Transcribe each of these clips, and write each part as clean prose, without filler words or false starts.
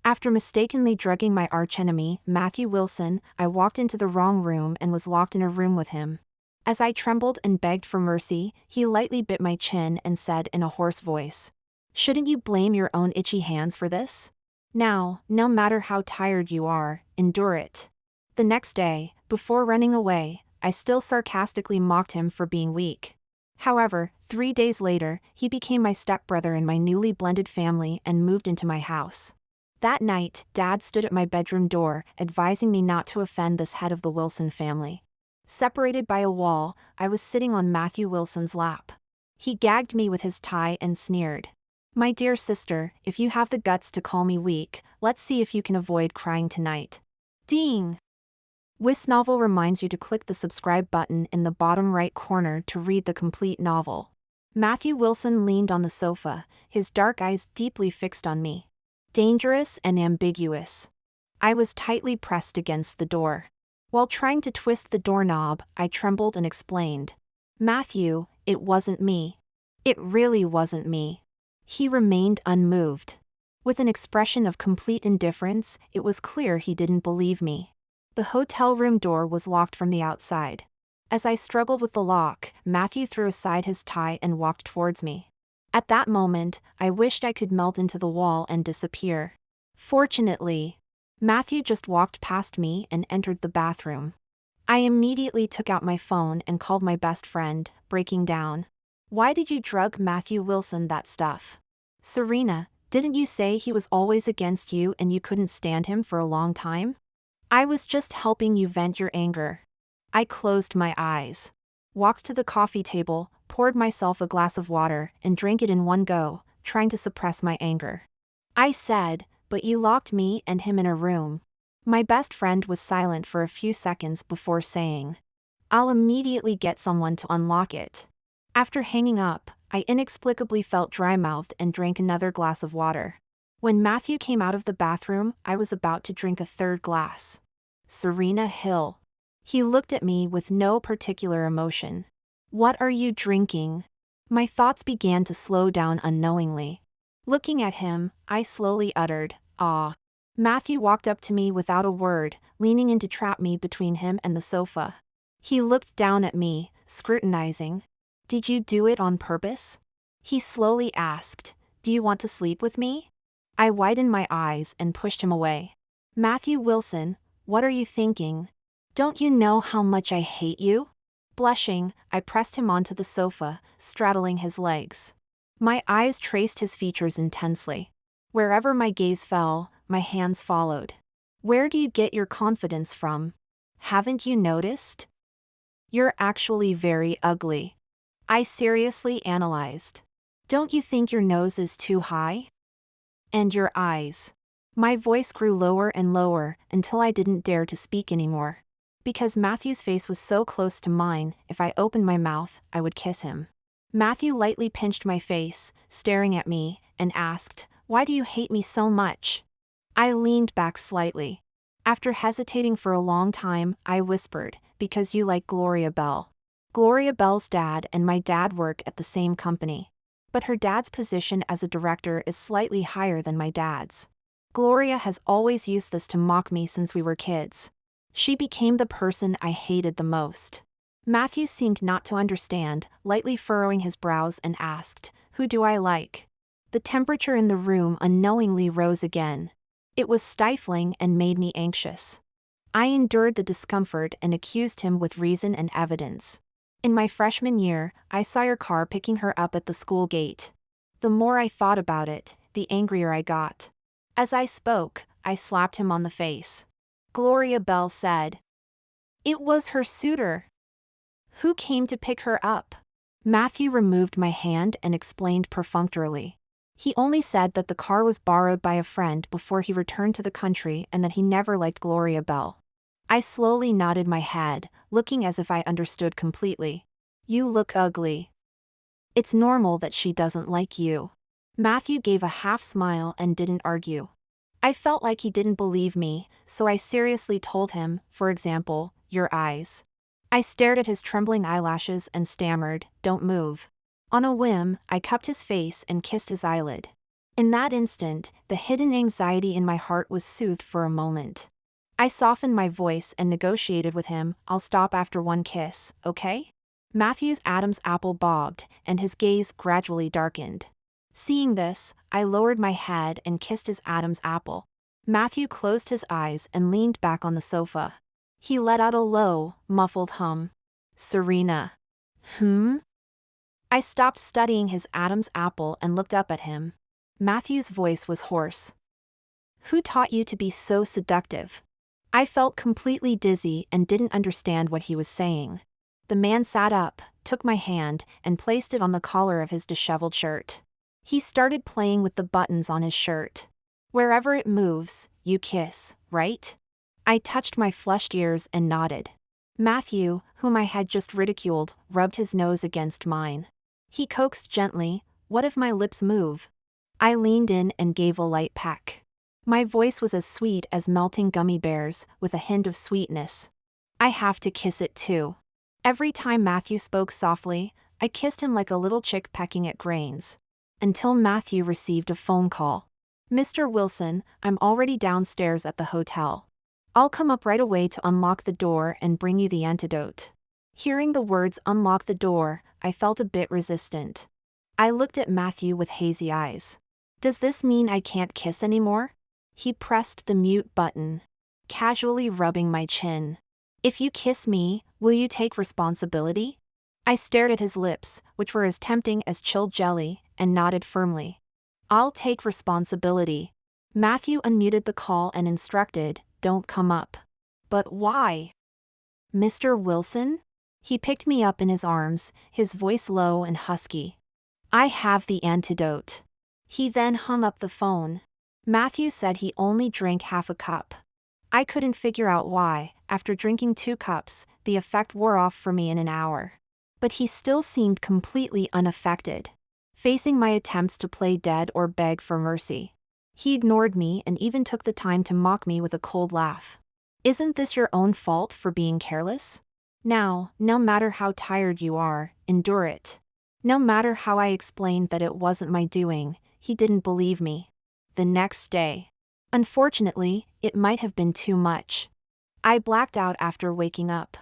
After mistakenly drugging my archenemy, Matthew Wilson, I walked into the wrong room and was locked in a room with him. As I trembled and begged for mercy, he lightly bit my chin and said in a hoarse voice, "Shouldn't you blame your own itchy hands for this? Now, no matter how tired you are, endure it." The next day, before running away, I still sarcastically mocked him for being weak. However, 3 days later, he became my stepbrother in my newly blended family and moved into my house. That night, Dad stood at my bedroom door, advising me not to offend this head of the Wilson family. Separated by a wall, I was sitting on Matthew Wilson's lap. He gagged me with his tie and sneered, "My dear sister, if you have the guts to call me weak, let's see if you can avoid crying tonight." Ding! This novel reminds you to click the subscribe button in the bottom right corner to read the complete novel. Matthew Wilson leaned on the sofa, his dark eyes deeply fixed on me. Dangerous and ambiguous. I was tightly pressed against the door. While trying to twist the doorknob, I trembled and explained, "Matthew, it wasn't me. It really wasn't me." He remained unmoved. With an expression of complete indifference, it was clear he didn't believe me. The hotel room door was locked from the outside. As I struggled with the lock, Matthew threw aside his tie and walked towards me. At that moment, I wished I could melt into the wall and disappear. Fortunately, Matthew just walked past me and entered the bathroom. I immediately took out my phone and called my best friend, breaking down. "Why did you drug Matthew Wilson that stuff? Serena, didn't you say he was always against you and you couldn't stand him for a long time?" "I was just helping you vent your anger." I closed my eyes, walked to the coffee table, poured myself a glass of water, and drank it in one go, trying to suppress my anger. I said, "But you locked me and him in a room." My best friend was silent for a few seconds before saying, "I'll immediately get someone to unlock it." After hanging up, I inexplicably felt dry-mouthed and drank another glass of water. When Matthew came out of the bathroom, I was about to drink a third glass. "Serena Hill." He looked at me with no particular emotion. "What are you drinking?" My thoughts began to slow down unknowingly. Looking at him, I slowly uttered, "Ah." Matthew walked up to me without a word, leaning in to trap me between him and the sofa. He looked down at me, scrutinizing. "Did you do it on purpose?" He slowly asked, "Do you want to sleep with me?" I widened my eyes and pushed him away. "Matthew Wilson, what are you thinking? Don't you know how much I hate you?" Blushing, I pressed him onto the sofa, straddling his legs. My eyes traced his features intensely. Wherever my gaze fell, my hands followed. "Where do you get your confidence from? Haven't you noticed? You're actually very ugly." I seriously analyzed. "Don't you think your nose is too high? And your eyes?" My voice grew lower and lower until I didn't dare to speak anymore. Because Matthew's face was so close to mine, if I opened my mouth, I would kiss him. Matthew lightly pinched my face, staring at me, and asked, "Why do you hate me so much?" I leaned back slightly. After hesitating for a long time, I whispered, "Because you like Gloria Bell." Gloria Bell's dad and my dad work at the same company. But her dad's position as a director is slightly higher than my dad's. Gloria has always used this to mock me since we were kids. She became the person I hated the most. Matthew seemed not to understand, lightly furrowing his brows and asked, "Who do I like?" The temperature in the room unknowingly rose again. It was stifling and made me anxious. I endured the discomfort and accused him with reason and evidence. "In my freshman year, I saw your car picking her up at the school gate." The more I thought about it, the angrier I got. As I spoke, I slapped him on the face. Gloria Bell said, "It was her suitor." "Who came to pick her up?" Matthew removed my hand and explained perfunctorily. He only said that the car was borrowed by a friend before he returned to the country and that he never liked Gloria Bell. I slowly nodded my head, looking as if I understood completely. "You look ugly. It's normal that she doesn't like you." Matthew gave a half smile and didn't argue. I felt like he didn't believe me, so I seriously told him, for example, "Your eyes." I stared at his trembling eyelashes and stammered, "Don't move." On a whim, I cupped his face and kissed his eyelid. In that instant, the hidden anxiety in my heart was soothed for a moment. I softened my voice and negotiated with him. I'll stop after one kiss, okay? Matthew's Adam's apple bobbed, and his gaze gradually darkened. Seeing this, I lowered my head and kissed his Adam's apple. Matthew closed his eyes and leaned back on the sofa. He let out a low, muffled hum. Serena. I stopped studying his Adam's apple and looked up at him. Matthew's voice was hoarse. Who taught you to be so seductive? I felt completely dizzy and didn't understand what he was saying. The man sat up, took my hand, and placed it on the collar of his disheveled shirt. He started playing with the buttons on his shirt. Wherever it moves, you kiss, right? I touched my flushed ears and nodded. Matthew, whom I had just ridiculed, rubbed his nose against mine. He coaxed gently, "What if my lips move?" I leaned in and gave a light peck. My voice was as sweet as melting gummy bears, with a hint of sweetness. I have to kiss it too. Every time Matthew spoke softly, I kissed him like a little chick pecking at grains. Until Matthew received a phone call. "Mr. Wilson, I'm already downstairs at the hotel. I'll come up right away to unlock the door and bring you the antidote." Hearing the words "unlock the door," I felt a bit resistant. I looked at Matthew with hazy eyes. Does this mean I can't kiss anymore? He pressed the mute button, casually rubbing my chin. "If you kiss me, will you take responsibility?" I stared at his lips, which were as tempting as chilled jelly, and nodded firmly. "I'll take responsibility." Matthew unmuted the call and instructed, "Don't come up." "But why?" "Mr. Wilson?" He picked me up in his arms, his voice low and husky. "I have the antidote." He then hung up the phone. Matthew said he only drank half a cup. I couldn't figure out why. After drinking 2 cups, the effect wore off for me in an hour. But he still seemed completely unaffected, facing my attempts to play dead or beg for mercy. He ignored me and even took the time to mock me with a cold laugh. "Isn't this your own fault for being careless? Now, no matter how tired you are, endure it." No matter how I explained that it wasn't my doing, he didn't believe me. The next day. Unfortunately, it might have been too much. I blacked out after waking up.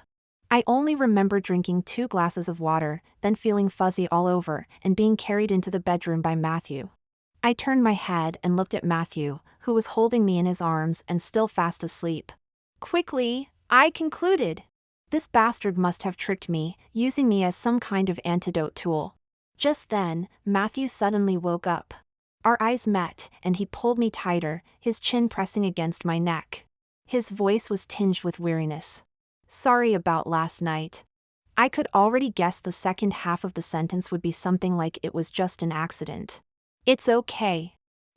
I only remember drinking 2 glasses of water, then feeling fuzzy all over, and being carried into the bedroom by Matthew. I turned my head and looked at Matthew, who was holding me in his arms and still fast asleep. Quickly, I concluded. This bastard must have tricked me, using me as some kind of antidote tool. Just then, Matthew suddenly woke up. Our eyes met, and he pulled me tighter, his chin pressing against my neck. His voice was tinged with weariness. "Sorry about last night." I could already guess the second half of the sentence would be something like "it was just an accident." "It's okay."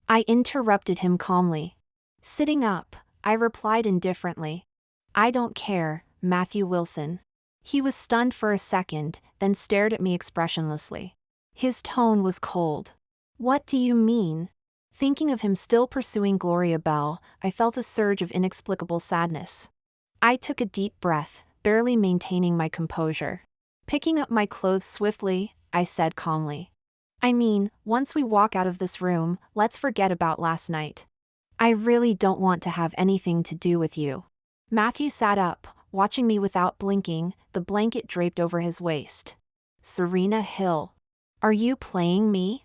I interrupted him calmly. Sitting up, I replied indifferently. "I don't care, Matthew Wilson." He was stunned for a second, then stared at me expressionlessly. His tone was cold. "What do you mean?" Thinking of him still pursuing Gloria Bell, I felt a surge of inexplicable sadness. I took a deep breath, barely maintaining my composure. Picking up my clothes swiftly, I said calmly, "I mean, once we walk out of this room, let's forget about last night. I really don't want to have anything to do with you." Matthew sat up, watching me without blinking, the blanket draped over his waist. "Serena Hill. Are you playing me?"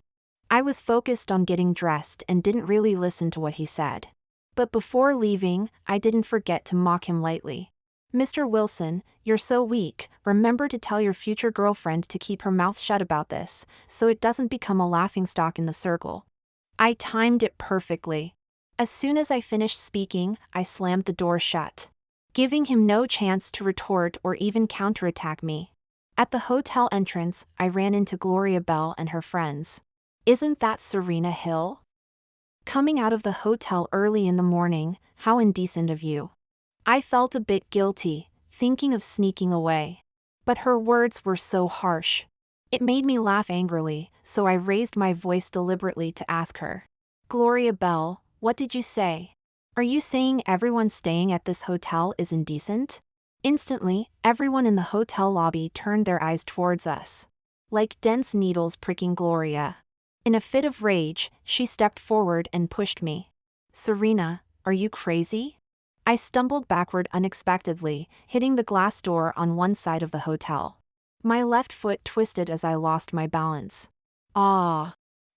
I was focused on getting dressed and didn't really listen to what he said. But before leaving, I didn't forget to mock him lightly. "Mr. Wilson, you're so weak, remember to tell your future girlfriend to keep her mouth shut about this, so it doesn't become a laughingstock in the circle." I timed it perfectly. As soon as I finished speaking, I slammed the door shut, giving him no chance to retort or even counterattack me. At the hotel entrance, I ran into Gloria Bell and her friends. "Isn't that Serena Hill?" "Coming out of the hotel early in the morning, how indecent of you." I felt a bit guilty, thinking of sneaking away. But her words were so harsh. It made me laugh angrily, so I raised my voice deliberately to ask her. "Gloria Bell, what did you say? Are you saying everyone staying at this hotel is indecent?" Instantly, everyone in the hotel lobby turned their eyes towards us. Like dense needles pricking Gloria. In a fit of rage, she stepped forward and pushed me. Serena, are you crazy? I stumbled backward unexpectedly, hitting the glass door on one side of the hotel. My left foot twisted as I lost my balance. Ah!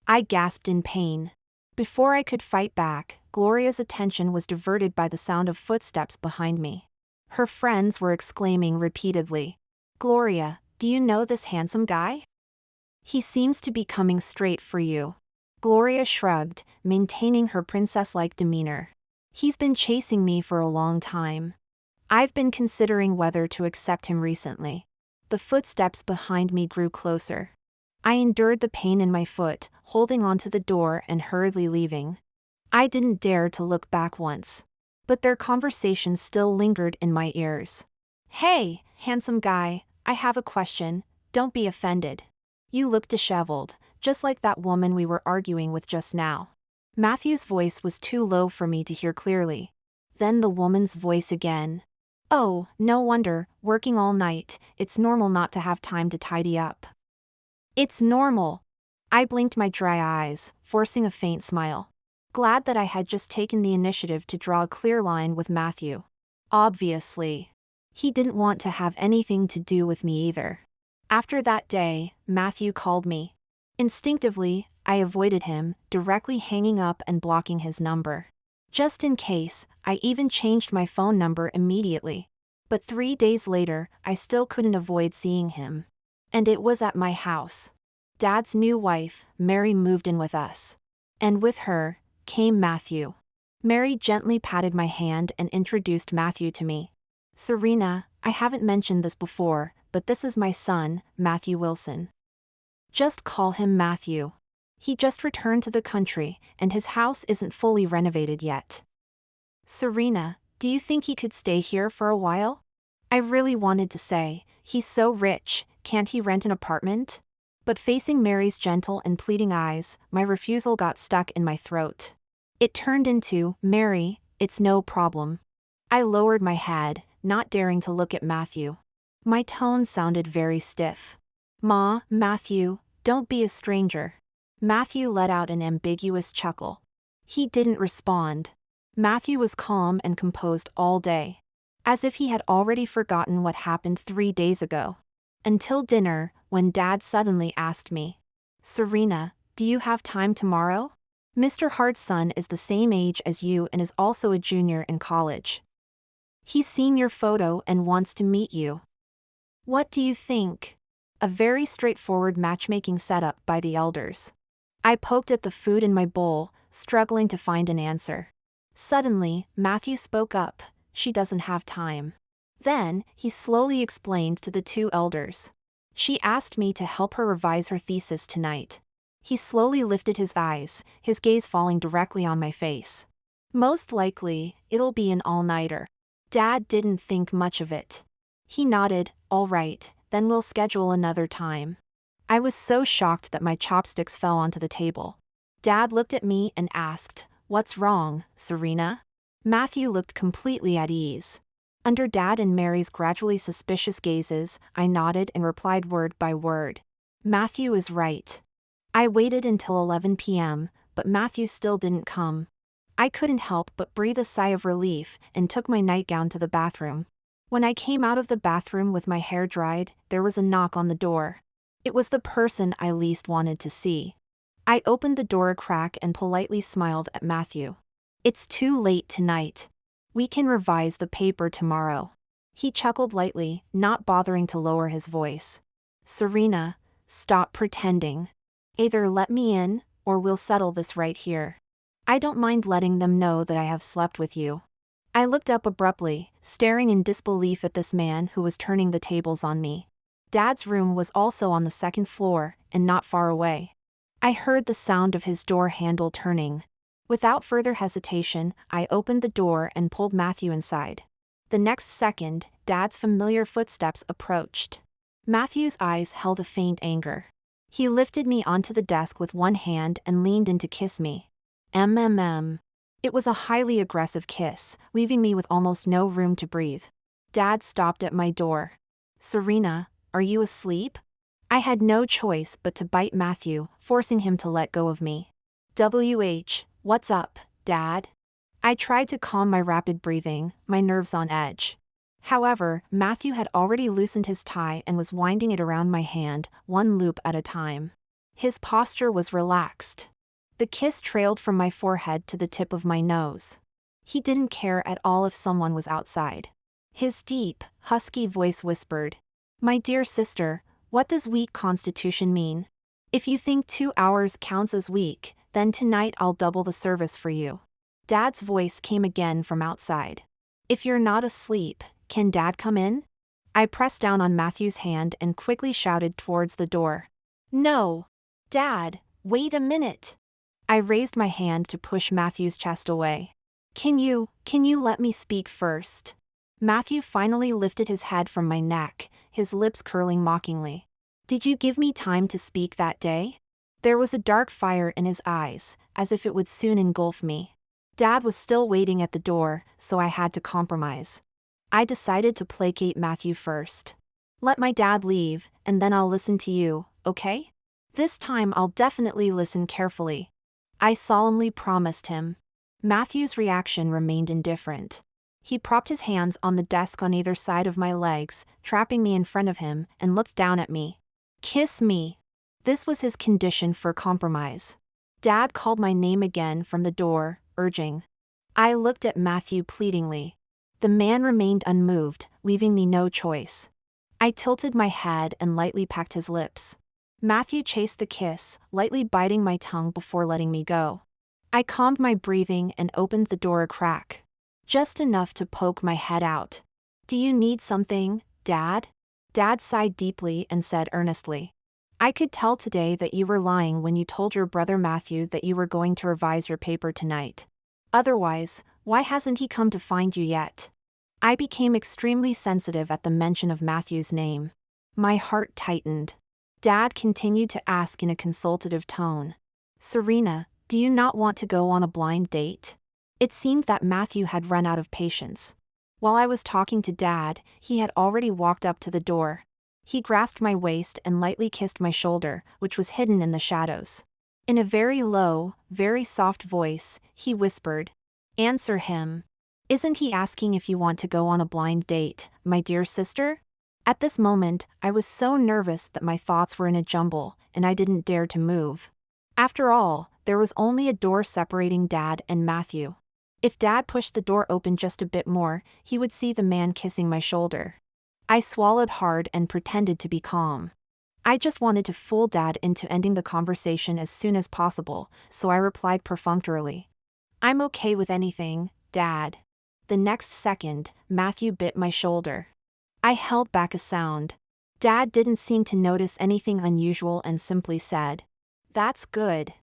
I gasped in pain. Before I could fight back, Gloria's attention was diverted by the sound of footsteps behind me. Her friends were exclaiming repeatedly, "Gloria, do you know this handsome guy? He seems to be coming straight for you." Gloria shrugged, maintaining her princess-like demeanor. "He's been chasing me for a long time. I've been considering whether to accept him recently." The footsteps behind me grew closer. I endured the pain in my foot, holding onto the door and hurriedly leaving. I didn't dare to look back once. But their conversation still lingered in my ears. "Hey, handsome guy, I have a question, don't be offended. You look disheveled, just like that woman we were arguing with just now." Matthew's voice was too low for me to hear clearly. Then the woman's voice again. "Oh, no wonder, working all night, it's normal not to have time to tidy up." "It's normal." I blinked my dry eyes, forcing a faint smile. Glad that I had just taken the initiative to draw a clear line with Matthew. Obviously. He didn't want to have anything to do with me either. After that day, Matthew called me. Instinctively, I avoided him, directly hanging up and blocking his number. Just in case, I even changed my phone number immediately. But 3 days later, I still couldn't avoid seeing him. And it was at my house. Dad's new wife, Mary, moved in with us. And with her, came Matthew. Mary gently patted my hand and introduced Matthew to me. "Serena, I haven't mentioned this before, but this is my son, Matthew Wilson. Just call him Matthew. He just returned to the country, and his house isn't fully renovated yet." "Serena, do you think he could stay here for a while?" I really wanted to say, "He's so rich, can't he rent an apartment?" But facing Mary's gentle and pleading eyes, my refusal got stuck in my throat. It turned into, "Mary, it's no problem." I lowered my head, not daring to look at Matthew. My tone sounded very stiff. "Ma, Matthew, don't be a stranger." Matthew let out an ambiguous chuckle. He didn't respond. Matthew was calm and composed all day, as if he had already forgotten what happened 3 days ago. Until dinner, when Dad suddenly asked me, "Serena, do you have time tomorrow? Mr. Hart's son is the same age as you and is also a junior in college. He's seen your photo and wants to meet you. What do you think?" A very straightforward matchmaking setup by the elders. I poked at the food in my bowl, struggling to find an answer. Suddenly, Matthew spoke up, "She doesn't have time." Then, he slowly explained to the 2 elders. "She asked me to help her revise her thesis tonight." He slowly lifted his eyes, his gaze falling directly on my face. "Most likely, it'll be an all-nighter." Dad didn't think much of it. He nodded, "All right, then we'll schedule another time." I was so shocked that my chopsticks fell onto the table. Dad looked at me and asked, "What's wrong, Serena?" Matthew looked completely at ease. Under Dad and Mary's gradually suspicious gazes, I nodded and replied word by word. "Matthew is right." I waited until 11 p.m., but Matthew still didn't come. I couldn't help but breathe a sigh of relief and took my nightgown to the bathroom. When I came out of the bathroom with my hair dried, there was a knock on the door. It was the person I least wanted to see. I opened the door a crack and politely smiled at Matthew. "It's too late tonight. We can revise the paper tomorrow." He chuckled lightly, not bothering to lower his voice. "Serena, stop pretending. Either let me in, or we'll settle this right here. I don't mind letting them know that I have slept with you." I looked up abruptly, staring in disbelief at this man who was turning the tables on me. Dad's room was also on the 2nd floor, and not far away. I heard the sound of his door handle turning. Without further hesitation, I opened the door and pulled Matthew inside. The next second, Dad's familiar footsteps approached. Matthew's eyes held a faint anger. He lifted me onto the desk with one hand and leaned in to kiss me. MMM. It was a highly aggressive kiss, leaving me with almost no room to breathe. Dad stopped at my door. "Serena, are you asleep?" I had no choice but to bite Matthew, forcing him to let go of me. What's up, Dad? I tried to calm my rapid breathing, my nerves on edge. However, Matthew had already loosened his tie and was winding it around my hand, one loop at a time. His posture was relaxed. The kiss trailed from my forehead to the tip of my nose. He didn't care at all if someone was outside. His deep, husky voice whispered, "My dear sister, what does weak constitution mean? If you think 2 hours counts as weak, then tonight I'll double the service for you." Dad's voice came again from outside. "If you're not asleep, can Dad come in?" I pressed down on Matthew's hand and quickly shouted towards the door. "No! Dad, wait a minute!" I raised my hand to push Matthew's chest away. Can you let me speak first?" Matthew finally lifted his head from my neck, his lips curling mockingly. "Did you give me time to speak that day?" There was a dark fire in his eyes, as if it would soon engulf me. Dad was still waiting at the door, so I had to compromise. I decided to placate Matthew first. "Let my dad leave, and then I'll listen to you, okay? This time I'll definitely listen carefully," I solemnly promised him. Matthew's reaction remained indifferent. He propped his hands on the desk on either side of my legs, trapping me in front of him, and looked down at me. "Kiss me." This was his condition for compromise. Dad called my name again from the door, urging. I looked at Matthew pleadingly. The man remained unmoved, leaving me no choice. I tilted my head and lightly pecked his lips. Matthew chased the kiss, lightly biting my tongue before letting me go. I calmed my breathing and opened the door a crack. Just enough to poke my head out. "Do you need something, Dad?" Dad sighed deeply and said earnestly. "I could tell today that you were lying when you told your brother Matthew that you were going to revise your paper tonight. Otherwise, why hasn't he come to find you yet?" I became extremely sensitive at the mention of Matthew's name. My heart tightened. Dad continued to ask in a consultative tone. "Serena, do you not want to go on a blind date?" It seemed that Matthew had run out of patience. While I was talking to Dad, he had already walked up to the door. He grasped my waist and lightly kissed my shoulder, which was hidden in the shadows. In a very low, very soft voice, he whispered, "Answer him. Isn't he asking if you want to go on a blind date, my dear sister?" At this moment, I was so nervous that my thoughts were in a jumble, and I didn't dare to move. After all, there was only a door separating Dad and Matthew. If Dad pushed the door open just a bit more, he would see the man kissing my shoulder. I swallowed hard and pretended to be calm. I just wanted to fool Dad into ending the conversation as soon as possible, so I replied perfunctorily, "I'm okay with anything, Dad." The next second, Matthew bit my shoulder. I held back a sound. Dad didn't seem to notice anything unusual and simply said, "That's good.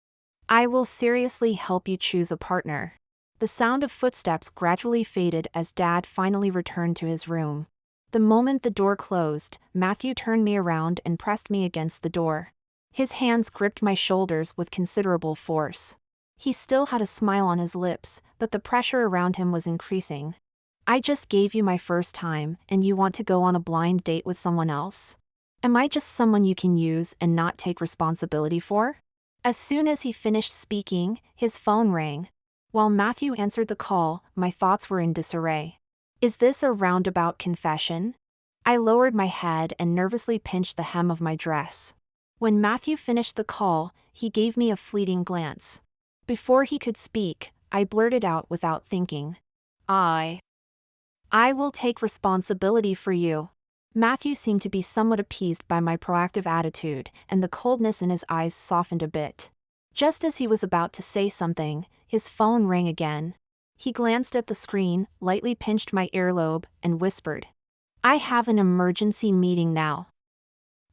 I will seriously help you choose a partner." The sound of footsteps gradually faded as Dad finally returned to his room. The moment the door closed, Matthew turned me around and pressed me against the door. His hands gripped my shoulders with considerable force. He still had a smile on his lips, but the pressure around him was increasing. "I just gave you my first time, and you want to go on a blind date with someone else? Am I just someone you can use and not take responsibility for?" As soon as he finished speaking, his phone rang. While Matthew answered the call, my thoughts were in disarray. Is this a roundabout confession? I lowered my head and nervously pinched the hem of my dress. When Matthew finished the call, he gave me a fleeting glance. Before he could speak, I blurted out without thinking, I will take responsibility for you." Matthew seemed to be somewhat appeased by my proactive attitude, and the coldness in his eyes softened a bit. Just as he was about to say something, his phone rang again. He glanced at the screen, lightly pinched my earlobe, and whispered, "I have an emergency meeting now.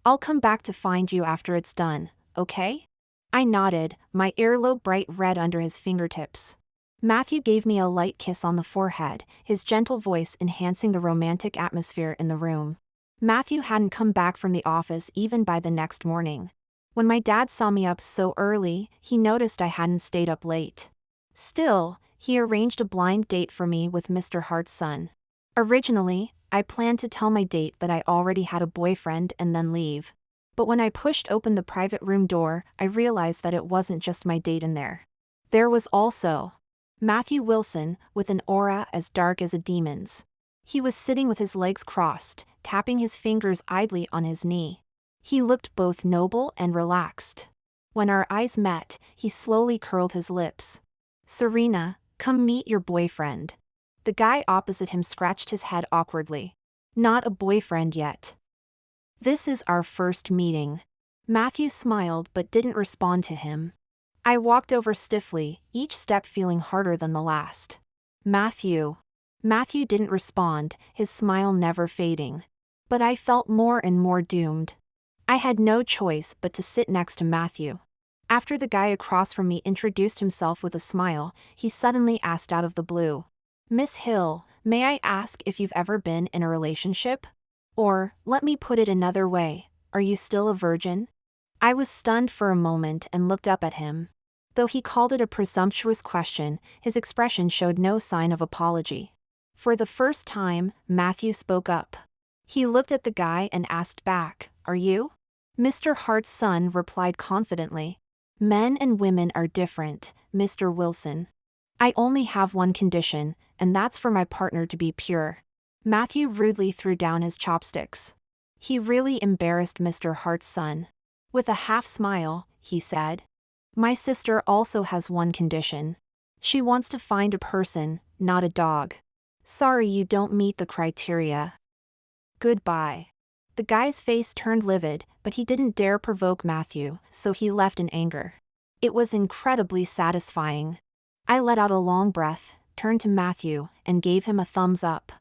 I'll come back to find you after it's done, okay?" I nodded, my earlobe bright red under his fingertips. Matthew gave me a light kiss on the forehead, his gentle voice enhancing the romantic atmosphere in the room. Matthew hadn't come back from the office even by the next morning. When my dad saw me up so early, he noticed I hadn't stayed up late. Still, he arranged a blind date for me with Mr. Hart's son. Originally, I planned to tell my date that I already had a boyfriend and then leave. But when I pushed open the private room door, I realized that it wasn't just my date in there. There was also Matthew Wilson, with an aura as dark as a demon's. He was sitting with his legs crossed, tapping his fingers idly on his knee. He looked both noble and relaxed. When our eyes met, he slowly curled his lips. "Serena, come meet your boyfriend." The guy opposite him scratched his head awkwardly. "Not a boyfriend yet. This is our first meeting." Matthew smiled but didn't respond to him. I walked over stiffly, each step feeling harder than the last. "Matthew." Matthew didn't respond, his smile never fading. But I felt more and more doomed. I had no choice but to sit next to Matthew. After the guy across from me introduced himself with a smile, he suddenly asked out of the blue, "Miss Hill, may I ask if you've ever been in a relationship? Or, let me put it another way, are you still a virgin?" I was stunned for a moment and looked up at him. Though he called it a presumptuous question, his expression showed no sign of apology. For the first time, Matthew spoke up. He looked at the guy and asked back, "Are you?" Mr. Hart's son replied confidently, "Men and women are different, Mr. Wilson. I only have one condition, and that's for my partner to be pure." Matthew rudely threw down his chopsticks. He really embarrassed Mr. Hart's son. With a half smile, he said, "My sister also has one condition. She wants to find a person, not a dog. Sorry you don't meet the criteria. Goodbye." The guy's face turned livid, but he didn't dare provoke Matthew, so he left in anger. It was incredibly satisfying. I let out a long breath, turned to Matthew, and gave him a thumbs up.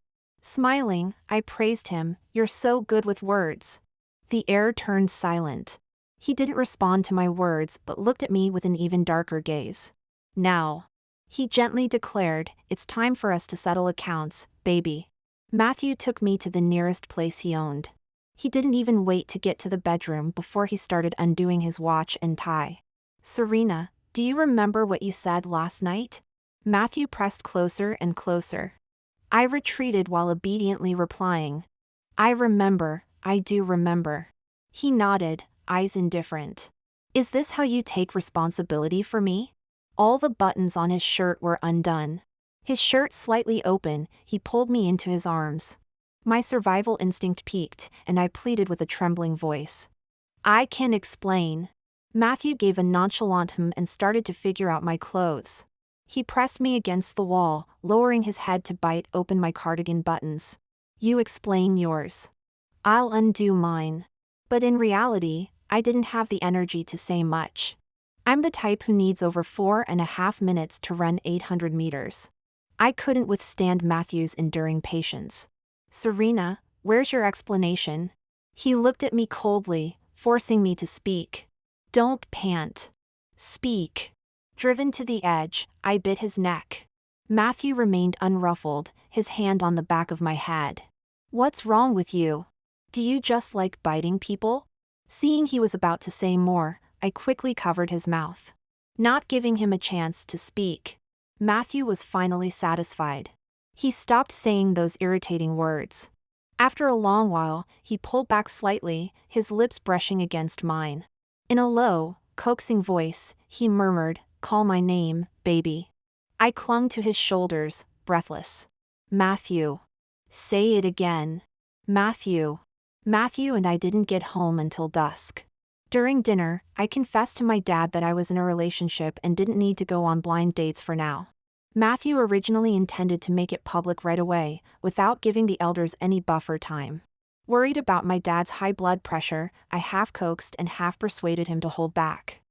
Smiling, I praised him, "You're so good with words." The air turned silent. He didn't respond to my words but looked at me with an even darker gaze. "Now," he gently declared, "it's time for us to settle accounts, baby." Matthew took me to the nearest place he owned. He didn't even wait to get to the bedroom before he started undoing his watch and tie. "Serena, do you remember what you said last night?" Matthew pressed closer and closer. I retreated while obediently replying, "I remember, I do remember." He nodded, eyes indifferent. "Is this how you take responsibility for me?" All the buttons on his shirt were undone. His shirt slightly open, he pulled me into his arms. My survival instinct peaked, and I pleaded with a trembling voice, "I can explain." Matthew gave a nonchalant hum and started to figure out my clothes. He pressed me against the wall, lowering his head to bite open my cardigan buttons. "You explain yours. I'll undo mine." But in reality, I didn't have the energy to say much. I'm the type who needs over 4.5 minutes to run 800 meters. I couldn't withstand Matthew's enduring patience. "Serena, where's your explanation?" He looked at me coldly, forcing me to speak. "Don't pant. Speak." Driven to the edge, I bit his neck. Matthew remained unruffled, his hand on the back of my head. "What's wrong with you? Do you just like biting people?" Seeing he was about to say more, I quickly covered his mouth. Not giving him a chance to speak. Matthew was finally satisfied. He stopped saying those irritating words. After a long while, he pulled back slightly, his lips brushing against mine. In a low, coaxing voice, he murmured, "Call my name, baby." I clung to his shoulders, breathless. "Matthew." "Say it again." "Matthew." Matthew and I didn't get home until dusk. During dinner, I confessed to my dad that I was in a relationship and didn't need to go on blind dates for now. Matthew originally intended to make it public right away, without giving the elders any buffer time. Worried about my dad's high blood pressure, I half coaxed and half persuaded him to hold back.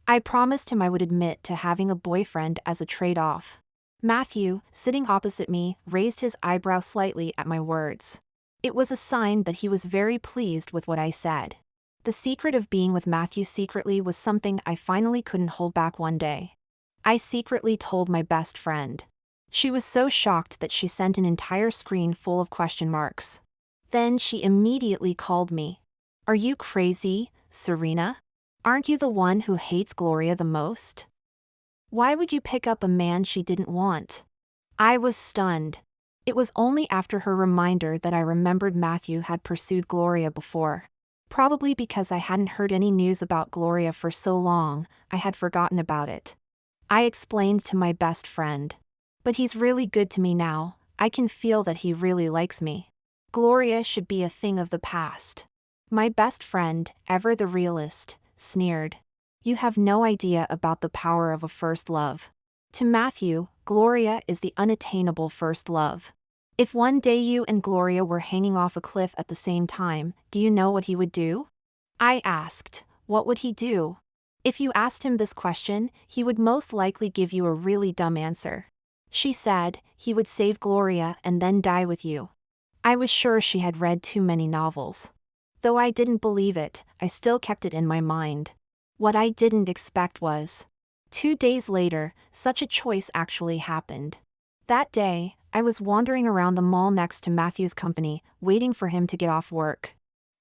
I promised him I would admit to having a boyfriend as a trade-off. Matthew, sitting opposite me, raised his eyebrow slightly at my words. It was a sign that he was very pleased with what I said. The secret of being with Matthew secretly was something I finally couldn't hold back one day. I secretly told my best friend. She was so shocked that she sent an entire screen full of question marks. Then she immediately called me. "Are you crazy, Serena? Aren't you the one who hates Gloria the most? Why would you pick up a man she didn't want?" I was stunned. It was only after her reminder that I remembered Matthew had pursued Gloria before. Probably because I hadn't heard any news about Gloria for so long, I had forgotten about it. I explained to my best friend. But he's really good to me now, I can feel that he really likes me. Gloria should be a thing of the past. My best friend, ever the realist, sneered. You have no idea about the power of a first love. To Matthew, Gloria is the unattainable first love. If one day you and Gloria were hanging off a cliff at the same time, do you know what he would do? I asked, what would he do? If you asked him this question, he would most likely give you a really dumb answer. She said, he would save Gloria and then die with you. I was sure she had read too many novels. Though I didn't believe it, I still kept it in my mind. What I didn't expect was, 2 days later, such a choice actually happened. That day, I was wandering around the mall next to Matthew's company, waiting for him to get off work.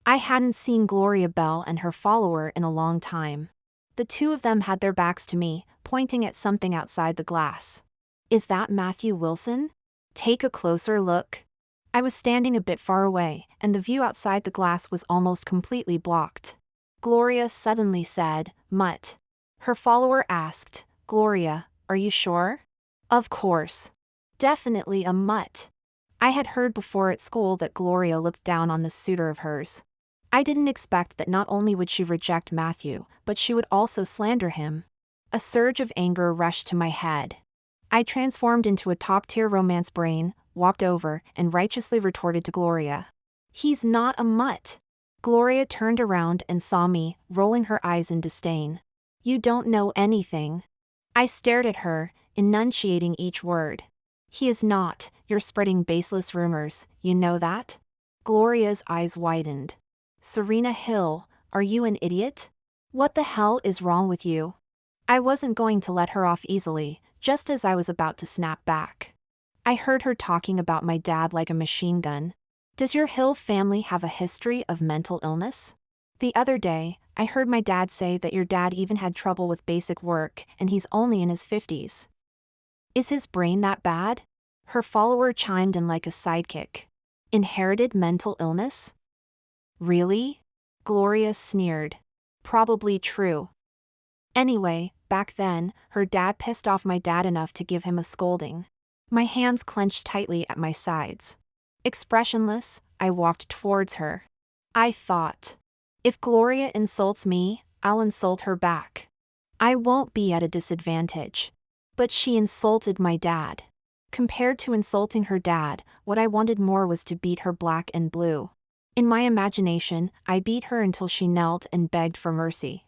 I hadn't seen Gloria Bell and her follower in a long time. The two of them had their backs to me, pointing at something outside the glass. Is that Matthew Wilson? Take a closer look. I was standing a bit far away, and the view outside the glass was almost completely blocked. Gloria suddenly said, "Mutt." Her follower asked, "Gloria, are you sure?" Of course. Definitely a mutt. I had heard before at school that Gloria looked down on this suitor of hers. I didn't expect that not only would she reject Matthew, but she would also slander him. A surge of anger rushed to my head. I transformed into a top-tier romance brain, walked over, and righteously retorted to Gloria. He's not a mutt. Gloria turned around and saw me, rolling her eyes in disdain. You don't know anything. I stared at her, enunciating each word. He is not, you're spreading baseless rumors, you know that? Gloria's eyes widened. Serena Hill, are you an idiot? What the hell is wrong with you? I wasn't going to let her off easily, just as I was about to snap back. I heard her talking about my dad like a machine gun. Does your Hill family have a history of mental illness? The other day, I heard my dad say that your dad even had trouble with basic work and he's only in his 50s. Is his brain that bad? Her follower chimed in like a sidekick. Inherited mental illness? Really? Gloria sneered. Probably true. Anyway, back then, her dad pissed off my dad enough to give him a scolding. My hands clenched tightly at my sides. Expressionless, I walked towards her. I thought, if Gloria insults me, I'll insult her back. I won't be at a disadvantage. But she insulted my dad. Compared to insulting her dad, what I wanted more was to beat her black and blue. In my imagination, I beat her until she knelt and begged for mercy.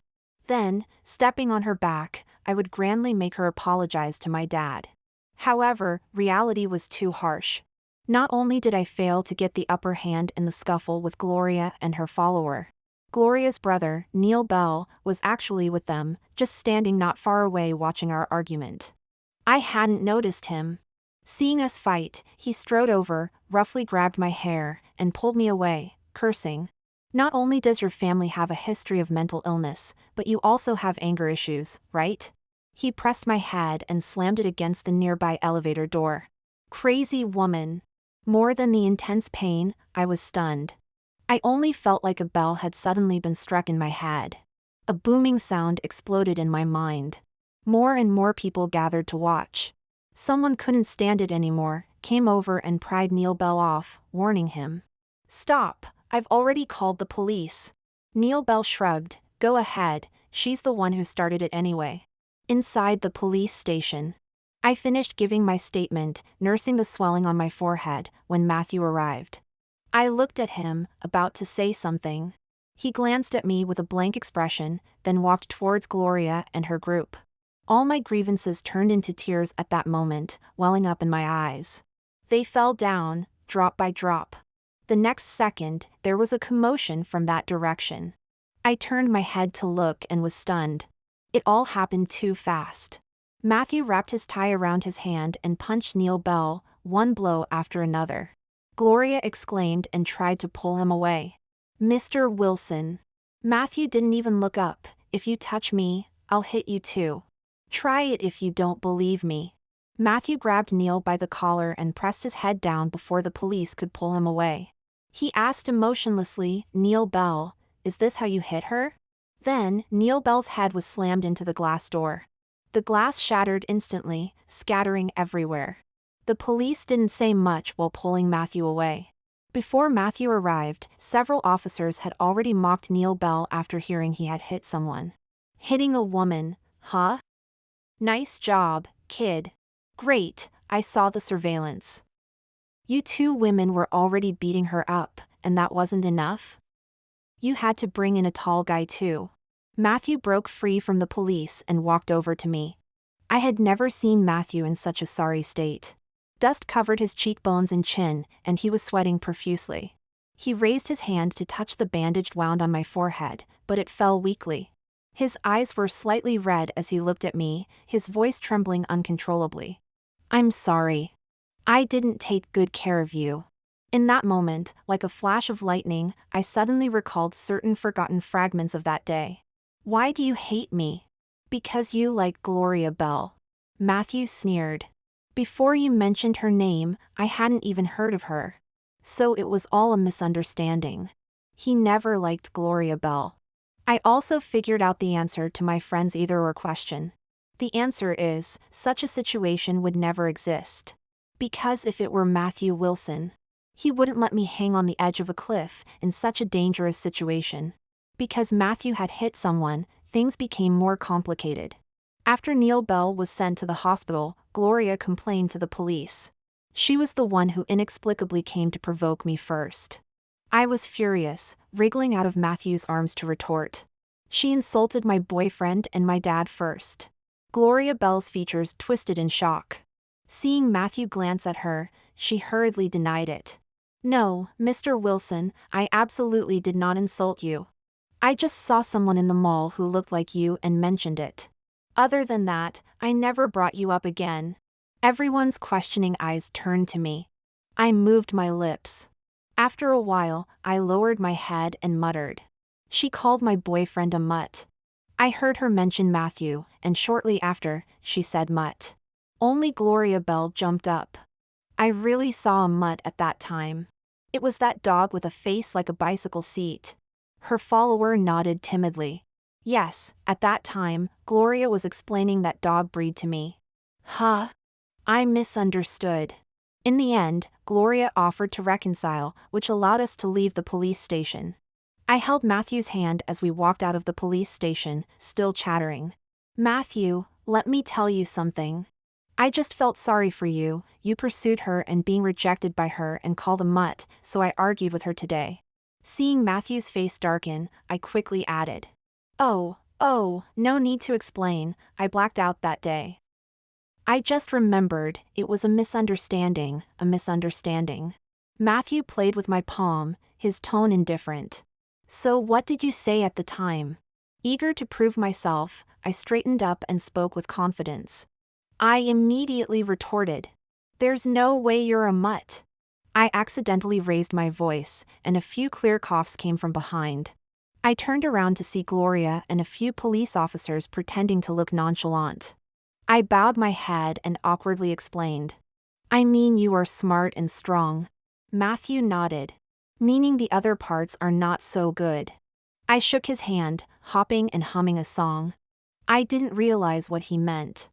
Then, stepping on her back, I would grandly make her apologize to my dad. However, reality was too harsh. Not only did I fail to get the upper hand in the scuffle with Gloria and her follower, Gloria's brother, Neil Bell, was actually with them, just standing not far away watching our argument. I hadn't noticed him. Seeing us fight, he strode over, roughly grabbed my hair, and pulled me away, cursing. Not only does your family have a history of mental illness, but you also have anger issues, right? He pressed my head and slammed it against the nearby elevator door. Crazy woman. More than the intense pain, I was stunned. I only felt like a bell had suddenly been struck in my head. A booming sound exploded in my mind. More and more people gathered to watch. Someone couldn't stand it anymore, came over and pried Neil Bell off, warning him. Stop, I've already called the police. Neil Bell shrugged, go ahead, she's the one who started it anyway. Inside the police station. I finished giving my statement, nursing the swelling on my forehead, when Matthew arrived. I looked at him, about to say something. He glanced at me with a blank expression, then walked towards Gloria and her group. All my grievances turned into tears at that moment, welling up in my eyes. They fell down, drop by drop. The next second, there was a commotion from that direction. I turned my head to look and was stunned. It all happened too fast. Matthew wrapped his tie around his hand and punched Neil Bell, one blow after another. Gloria exclaimed and tried to pull him away. Mr. Wilson. Matthew didn't even look up. If you touch me, I'll hit you too. Try it if you don't believe me. Matthew grabbed Neil by the collar and pressed his head down before the police could pull him away. He asked emotionlessly, Neil Bell, is this how you hit her? Then, Neil Bell's head was slammed into the glass door. The glass shattered instantly, scattering everywhere. The police didn't say much while pulling Matthew away. Before Matthew arrived, several officers had already mocked Neil Bell after hearing he had hit someone. Hitting a woman, huh? Nice job, kid. Great, I saw the surveillance. You two women were already beating her up, and that wasn't enough? You had to bring in a tall guy too. Matthew broke free from the police and walked over to me. I had never seen Matthew in such a sorry state. Dust covered his cheekbones and chin, and he was sweating profusely. He raised his hand to touch the bandaged wound on my forehead, but it fell weakly. His eyes were slightly red as he looked at me, his voice trembling uncontrollably. I'm sorry. I didn't take good care of you. In that moment, like a flash of lightning, I suddenly recalled certain forgotten fragments of that day. Why do you hate me? Because you like Gloria Bell. Matthew sneered. Before you mentioned her name, I hadn't even heard of her. So it was all a misunderstanding. He never liked Gloria Bell. I also figured out the answer to my friend's either-or question. The answer is, such a situation would never exist. Because if it were Matthew Wilson, he wouldn't let me hang on the edge of a cliff in such a dangerous situation. Because Matthew had hit someone, things became more complicated. After Neil Bell was sent to the hospital, Gloria complained to the police. She was the one who inexplicably came to provoke me first. I was furious, wriggling out of Matthew's arms to retort. She insulted my boyfriend and my dad first. Gloria Bell's features twisted in shock. Seeing Matthew glance at her, she hurriedly denied it. No, Mr. Wilson, I absolutely did not insult you. I just saw someone in the mall who looked like you and mentioned it. Other than that, I never brought you up again. Everyone's questioning eyes turned to me. I moved my lips. After a while, I lowered my head and muttered. She called my boyfriend a mutt. I heard her mention Matthew, and shortly after, she said mutt. Only Gloria Bell jumped up. I really saw a mutt at that time. It was that dog with a face like a bicycle seat. Her follower nodded timidly. Yes, at that time, Gloria was explaining that dog breed to me. Huh? I misunderstood. In the end, Gloria offered to reconcile, which allowed us to leave the police station. I held Matthew's hand as we walked out of the police station, still chattering. Matthew, let me tell you something. I just felt sorry for you, you pursued her and being rejected by her and called a mutt, so I argued with her today. Seeing Matthew's face darken, I quickly added. Oh, no need to explain, I blacked out that day. I just remembered, it was a misunderstanding. Matthew played with my palm, his tone indifferent. So what did you say at the time? Eager to prove myself, I straightened up and spoke with confidence. I immediately retorted. There's no way you're a mutt. I accidentally raised my voice, and a few clear coughs came from behind. I turned around to see Gloria and a few police officers pretending to look nonchalant. I bowed my head and awkwardly explained. I mean you are smart and strong. Matthew nodded. Meaning the other parts are not so good. I shook his hand, hopping and humming a song. I didn't realize what he meant.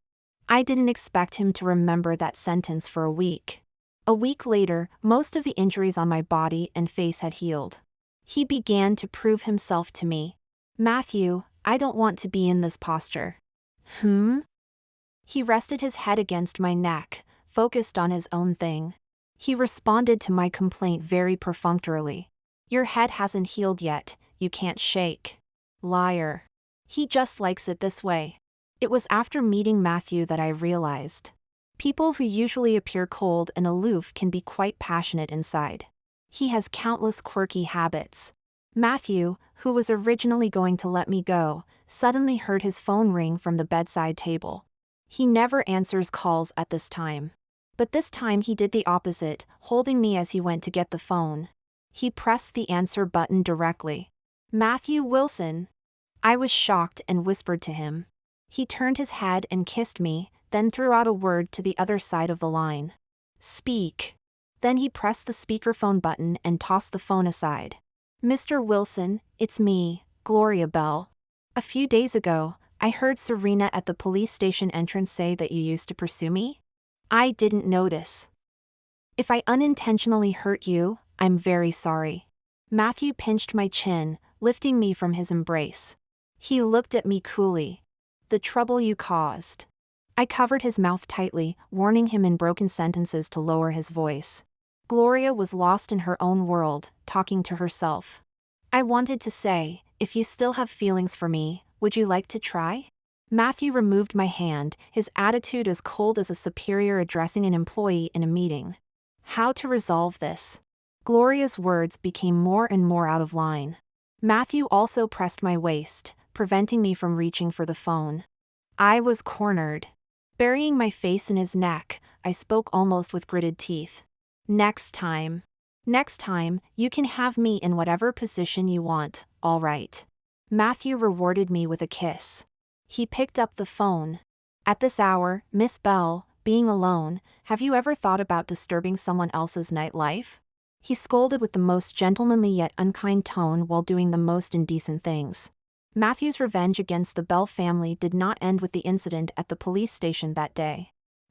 I didn't expect him to remember that sentence for a week. A week later, most of the injuries on my body and face had healed. He began to prove himself to me. Matthew, I don't want to be in this posture. He rested his head against my neck, focused on his own thing. He responded to my complaint very perfunctorily. Your head hasn't healed yet, you can't shake. Liar. He just likes it this way. It was after meeting Matthew that I realized. People who usually appear cold and aloof can be quite passionate inside. He has countless quirky habits. Matthew, who was originally going to let me go, suddenly heard his phone ring from the bedside table. He never answers calls at this time. But this time he did the opposite, holding me as he went to get the phone. He pressed the answer button directly. Matthew Wilson. I was shocked and whispered to him. He turned his head and kissed me, then threw out a word to the other side of the line. Speak. Then he pressed the speakerphone button and tossed the phone aside. Mr. Wilson, it's me, Gloria Bell. A few days ago, I heard Serena at the police station entrance say that you used to pursue me. I didn't notice. If I unintentionally hurt you, I'm very sorry. Matthew pinched my chin, lifting me from his embrace. He looked at me coolly. The trouble you caused. I covered his mouth tightly, warning him in broken sentences to lower his voice. Gloria was lost in her own world, talking to herself. I wanted to say, if you still have feelings for me, would you like to try? Matthew removed my hand, his attitude as cold as a superior addressing an employee in a meeting. How to resolve this? Gloria's words became more and more out of line. Matthew also pressed my waist, preventing me from reaching for the phone. I was cornered. Burying my face in his neck, I spoke almost with gritted teeth. Next time, you can have me in whatever position you want, all right. Matthew rewarded me with a kiss. He picked up the phone. At this hour, Miss Bell, being alone, have you ever thought about disturbing someone else's nightlife? He scolded with the most gentlemanly yet unkind tone while doing the most indecent things. Matthew's revenge against the Bell family did not end with the incident at the police station that day.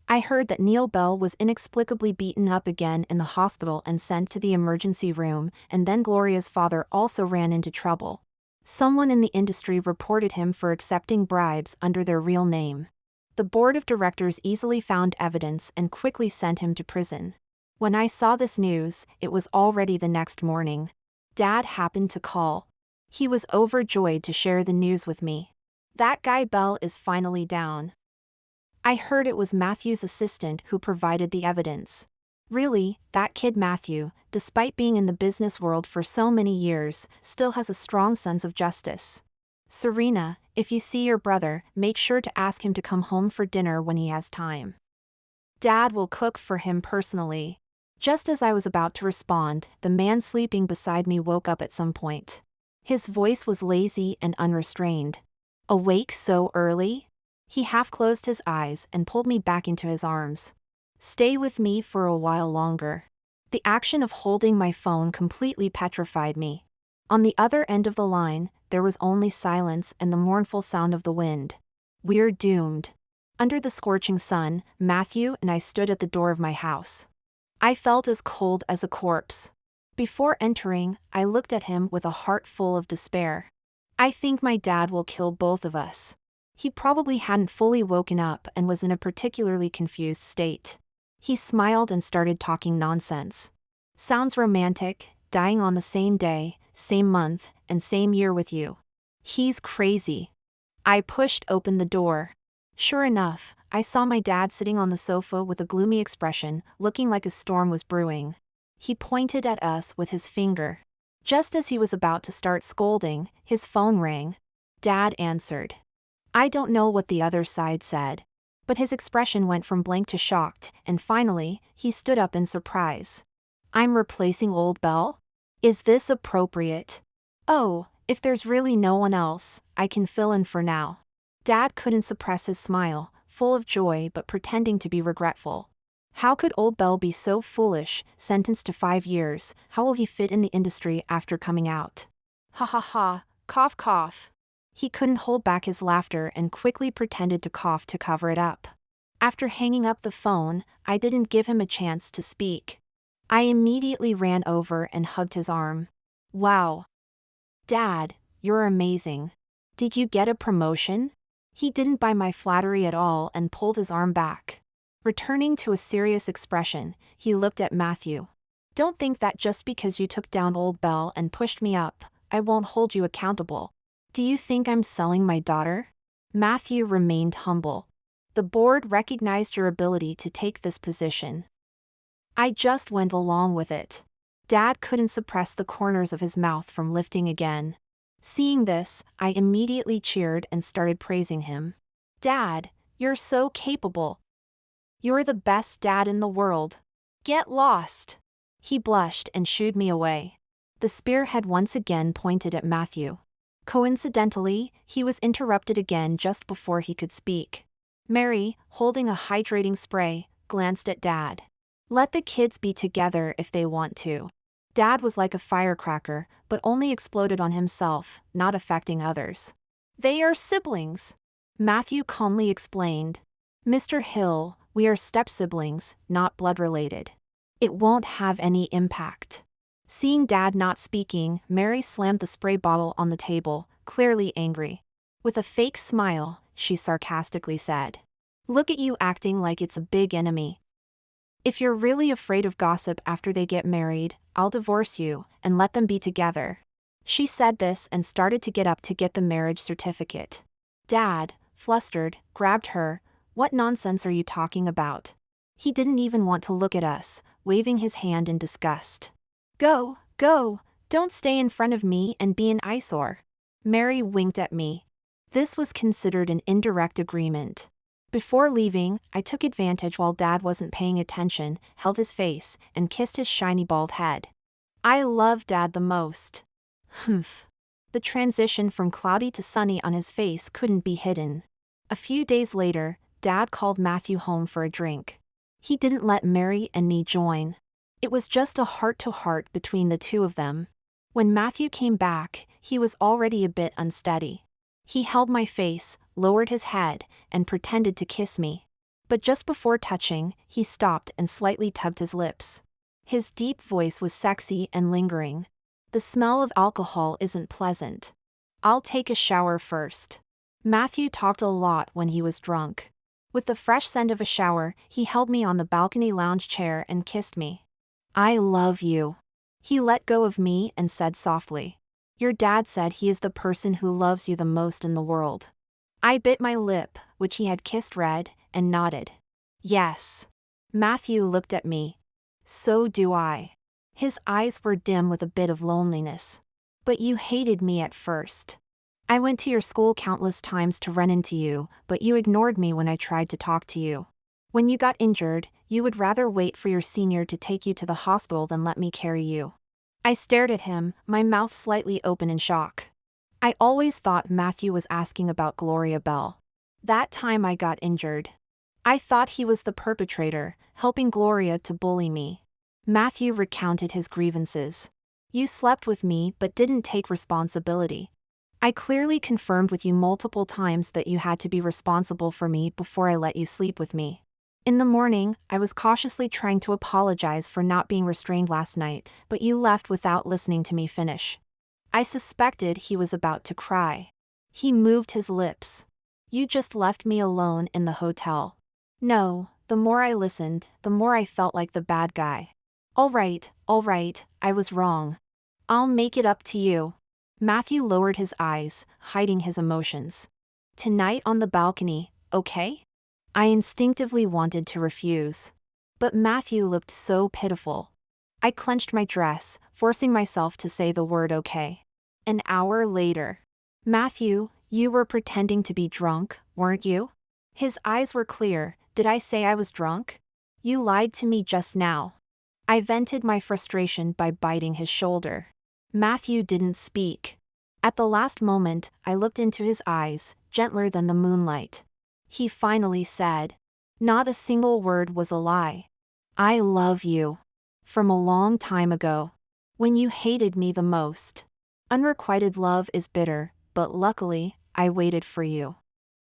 I heard that Neil Bell was inexplicably beaten up again in the hospital and sent to the emergency room, and then Gloria's father also ran into trouble. Someone in the industry reported him for accepting bribes under their real name. The board of directors easily found evidence and quickly sent him to prison. When I saw this news, it was already the next morning. Dad happened to call. He was overjoyed to share the news with me. That guy Bell is finally down. I heard it was Matthew's assistant who provided the evidence. Really, that kid Matthew, despite being in the business world for so many years, still has a strong sense of justice. Serena, if you see your brother, make sure to ask him to come home for dinner when he has time. Dad will cook for him personally. Just as I was about to respond, the man sleeping beside me woke up at some point. His voice was lazy and unrestrained. Awake so early? He half closed his eyes and pulled me back into his arms. Stay with me for a while longer. The action of holding my phone completely petrified me. On the other end of the line, there was only silence and the mournful sound of the wind. We're doomed. Under the scorching sun, Matthew and I stood at the door of my house. I felt as cold as a corpse. Before entering, I looked at him with a heart full of despair. I think my dad will kill both of us. He probably hadn't fully woken up and was in a particularly confused state. He smiled and started talking nonsense. Sounds romantic, dying on the same day, same month, and same year with you. He's crazy. I pushed open the door. Sure enough, I saw my dad sitting on the sofa with a gloomy expression, looking like a storm was brewing. He pointed at us with his finger. Just as he was about to start scolding, his phone rang. Dad answered. I don't know what the other side said, but his expression went from blank to shocked, and finally, he stood up in surprise. I'm replacing old Bell? Is this appropriate? Oh, if there's really no one else, I can fill in for now. Dad couldn't suppress his smile, full of joy but pretending to be regretful. How could old Bell be so foolish, sentenced to 5 years? How will he fit in the industry after coming out? Ha ha ha, cough cough. He couldn't hold back his laughter and quickly pretended to cough to cover it up. After hanging up the phone, I didn't give him a chance to speak. I immediately ran over and hugged his arm. Wow. Dad, you're amazing. Did you get a promotion? He didn't buy my flattery at all and pulled his arm back. Returning to a serious expression, he looked at Matthew. Don't think that just because you took down old Bell and pushed me up, I won't hold you accountable. Do you think I'm selling my daughter? Matthew remained humble. The board recognized your ability to take this position. I just went along with it. Dad couldn't suppress the corners of his mouth from lifting again. Seeing this, I immediately cheered and started praising him. Dad, you're so capable. You're the best dad in the world. Get lost. He blushed and shooed me away. The spearhead once again pointed at Matthew. Coincidentally, he was interrupted again just before he could speak. Mary, holding a hydrating spray, glanced at Dad. Let the kids be together if they want to. Dad was like a firecracker, but only exploded on himself, not affecting others. They are siblings, Matthew calmly explained. Mr. Hill, we are step-siblings, not blood-related. It won't have any impact. Seeing Dad not speaking, Mary slammed the spray bottle on the table, clearly angry. With a fake smile, she sarcastically said, "Look at you acting like it's a big enemy. If you're really afraid of gossip after they get married, I'll divorce you and let them be together." She said this and started to get up to get the marriage certificate. Dad, flustered, grabbed her. "What nonsense are you talking about?" He didn't even want to look at us, waving his hand in disgust. Go, don't stay in front of me and be an eyesore." Mary winked at me. This was considered an indirect agreement. Before leaving, I took advantage while Dad wasn't paying attention, held his face, and kissed his shiny bald head. I love Dad the most. Humph. The transition from cloudy to sunny on his face couldn't be hidden. A few days later, Dad called Matthew home for a drink. He didn't let Mary and me join. It was just a heart-to-heart between the two of them. When Matthew came back, he was already a bit unsteady. He held my face, lowered his head, and pretended to kiss me. But just before touching, he stopped and slightly tugged his lips. His deep voice was sexy and lingering. The smell of alcohol isn't pleasant. I'll take a shower first. Matthew talked a lot when he was drunk. With the fresh scent of a shower, he held me on the balcony lounge chair and kissed me. I love you. He let go of me and said softly, "Your dad said he is the person who loves you the most in the world." I bit my lip, which he had kissed red, and nodded. Yes. Matthew looked at me. So do I. His eyes were dim with a bit of loneliness. But you hated me at first. I went to your school countless times to run into you, but you ignored me when I tried to talk to you. When you got injured, you would rather wait for your senior to take you to the hospital than let me carry you. I stared at him, my mouth slightly open in shock. I always thought Matthew was asking about Gloria Bell. That time I got injured. I thought he was the perpetrator, helping Gloria to bully me. Matthew recounted his grievances. You slept with me but didn't take responsibility. I clearly confirmed with you multiple times that you had to be responsible for me before I let you sleep with me. In the morning, I was cautiously trying to apologize for not being restrained last night, but you left without listening to me finish. I suspected he was about to cry. He moved his lips. You just left me alone in the hotel. No, the more I listened, the more I felt like the bad guy. All right, I was wrong. I'll make it up to you. Matthew lowered his eyes, hiding his emotions. Tonight on the balcony, okay? I instinctively wanted to refuse. But Matthew looked so pitiful. I clenched my dress, forcing myself to say the word okay. An hour later. Matthew, you were pretending to be drunk, weren't you? His eyes were clear. Did I say I was drunk? You lied to me just now. I vented my frustration by biting his shoulder. Matthew didn't speak. At the last moment, I looked into his eyes, gentler than the moonlight. He finally said, "Not a single word was a lie. I love you. From a long time ago. When you hated me the most. Unrequited love is bitter, but luckily, I waited for you."